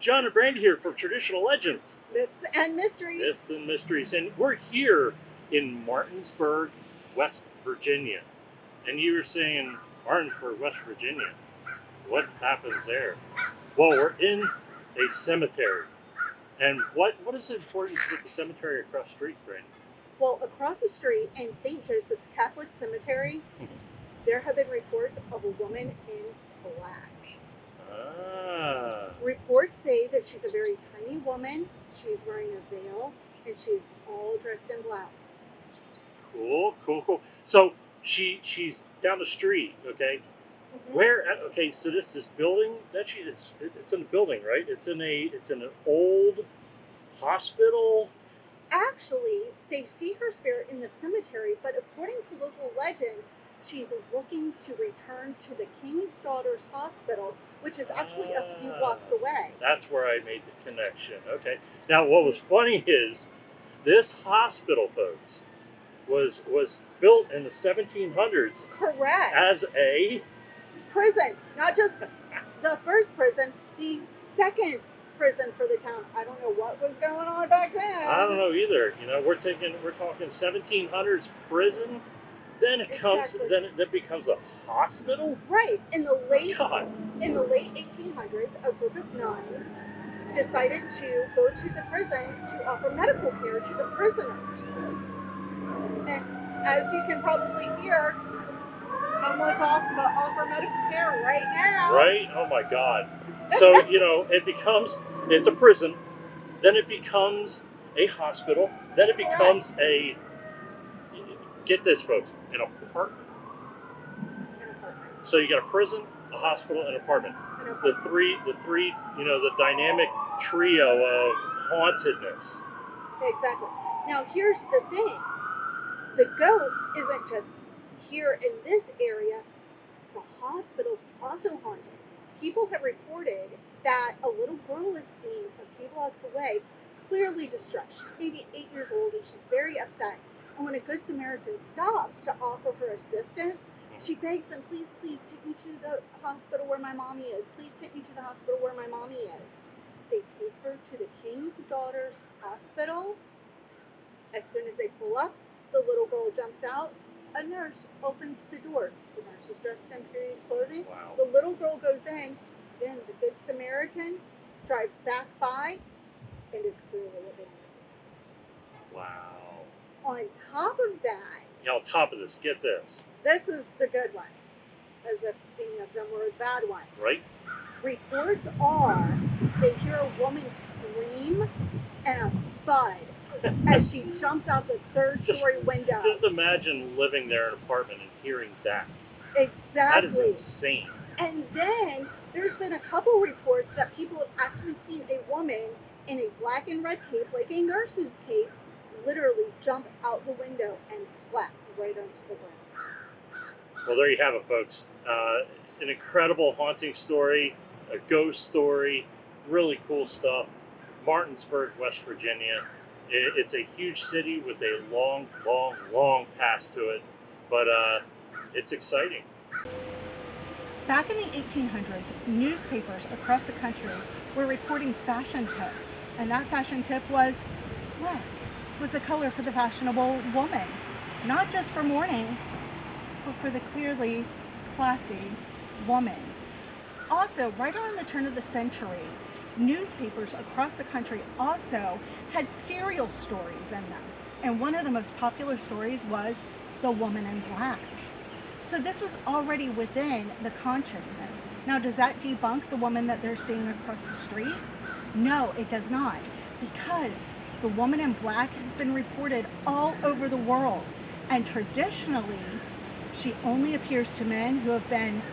John and Brandy here for Traditional Legends. Myths and mysteries. Myths and Mysteries. And we're here in Martinsburg, West Virginia. And you were saying Martinsburg, West Virginia. What happens there? Well, we're in a cemetery. And what is the importance with the cemetery across the street, Brandy? Well, across the street in St. Joseph's Catholic Cemetery, there have been reports of a woman in black. Reports say that she's a very tiny woman, she's wearing a veil, and she's all dressed in black. Cool. So she's down the street, okay? Mm-hmm. Where? Okay, so this building that it's in a building, right? It's in an old hospital. Actually, they see her spirit in the cemetery, but according to local legend, she's looking to return to the King's Daughters Hospital, which is actually a few blocks away. That's where I made the connection. Okay. Now, what was funny is this hospital, folks, was built in the 1700s. Correct. As a prison, not just the first prison, the second prison for the town. I don't know what was going on back then. I don't know either. You know, we're talking 1700s prison. Then it becomes a hospital. Right. In the late 1800s, a group of nuns decided to go to the prison to offer medical care to the prisoners. And as you can probably hear, someone's off to offer medical care right now. Right? Oh my God. So, it's a prison, then it becomes a hospital, then it becomes get this, folks, an apartment. So you got a prison, a hospital, and an apartment. The three, the dynamic trio of hauntedness. Exactly. Now here's the thing. The ghost isn't just here in this area. The hospital's also haunted. People have reported that a little girl is seen a few blocks away, clearly distressed. She's maybe 8 years old and she's very upset. And when a Good Samaritan stops to offer her assistance, she begs them, please take me to the hospital where my mommy is. Please take me to the hospital where my mommy is. They take her to the King's Daughters Hospital. As soon as they pull up, the little girl jumps out. A nurse opens the door. The nurse is dressed in period clothing. Wow. The little girl goes in. Then the Good Samaritan drives back by, and it's clearly abandoned. Wow. On top of that... Now, on top of this, get this. This is the good one, as if any of them were the bad one. Right. Reports are they hear a woman scream and a thud as she jumps out the third-story window. Just imagine living there in an apartment and hearing that. Exactly. That is insane. And then there's been a couple reports that people have actually seen a woman in a black and red cape, like a nurse's cape, literally jump out the window and splat right onto the ground. Well, there you have it, folks. An incredible haunting story, a ghost story, really cool stuff. Martinsburg, West Virginia. It's a huge city with a long past to it, but it's exciting. Back in the 1800s, newspapers across the country were reporting fashion tips, and that fashion tip was black was the color for the fashionable woman, not just for mourning, but for the clearly classy woman. Also, right around the turn of the century, newspapers across the country also had serial stories in them. And one of the most popular stories was The Woman in Black. So this was already within the consciousness. Now, does that debunk the woman that they're seeing across the street? No, it does not. Because the woman in black has been reported all over the world. And traditionally, she only appears to men who have been